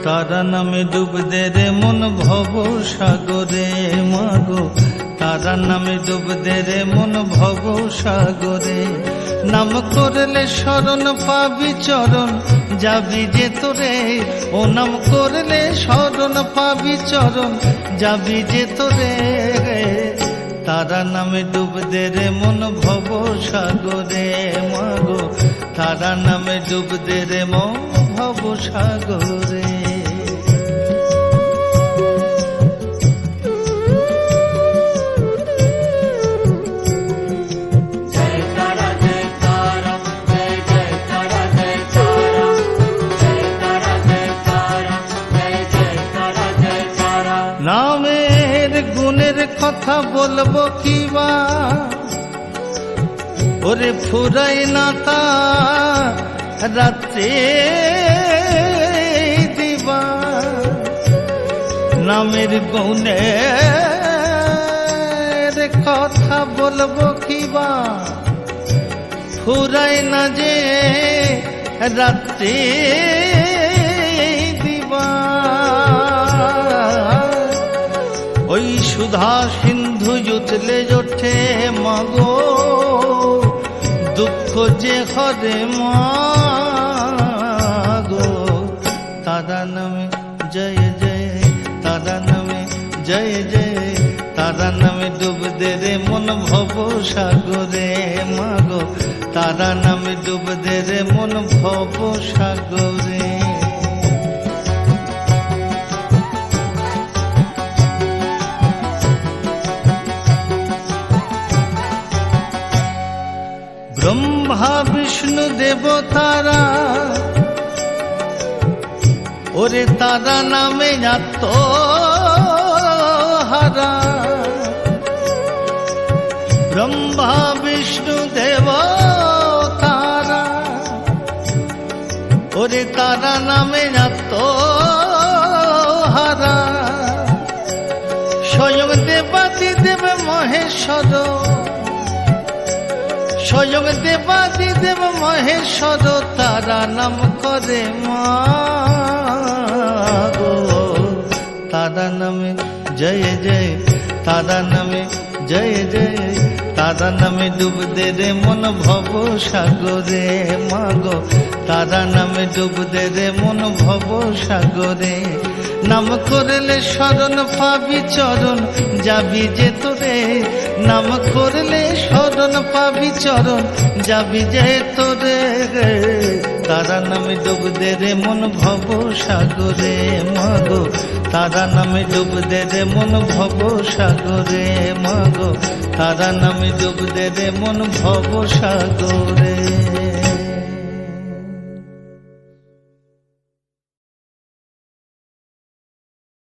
তারা নামে ডুব দে রে মন ভব সাগরে মাগো, তারা নামে ডুব দে রে মন ভব সাগরে। নাম করলে শরণ পাবি চরণ যাবি যে তোরে, ও নাম করলে শরণ পাবি চরণ যাবি যে তোরে। তারা নামে ডুব দে রে মন ভব সাগরে মাগো, তারা নামে ডুব দে রে মন ভব সাগরে। নামের গুণের কথা বলবো কিবা, ওরে ফুরাই না তা রাত্রে দিবা। নামের গুণের কথা বলবো কিবা, ফুরাই না যে রাত্রে দিবা। ওই সুধা সিন্ধু জুতলে জোঠে মাগো, দুঃখ যে হরে মাগো। তারা নামে জয় জয়, তারা নামে জয় জয়, তারা নামে ডুব দে রে মন ভব সাগরে মাগো, তারা নামে ডুব দে রে মন ভব সাগরে। ব্রহ্মা বিষ্ণু দেবতারা ওরে তারা নামে আত্মহারা। ব্রহ্মা বিষ্ণু দেবতারা ওরে তারা নামে আত্মহারা। স্বয়ং দেবাদি দেব মহেশ্বর, স্বয়ং দেবাদি দেব মহেশ্বর তারা নাম করে মাগো। তারা নামে জয় জয়, তারা নামে জয় জয়, তারা নামে ডুব দে রে মন ভব সাগরে মাগো, তারা নামে ডুব দে রে মন ভব সাগরে। নাম করলে শরণ পাবি চরণ যাবি যে তোরে, নাম করলে শরণ পাবি চরণ যাবি যে তোরে। তারা নামে ডুব দে রে মন ভব সাগরে মাগো, তারা নামে ডুব দে রে মন ভব সাগরে মাগো, তারা নামে ডুব দে রে মন ভব সাগরে।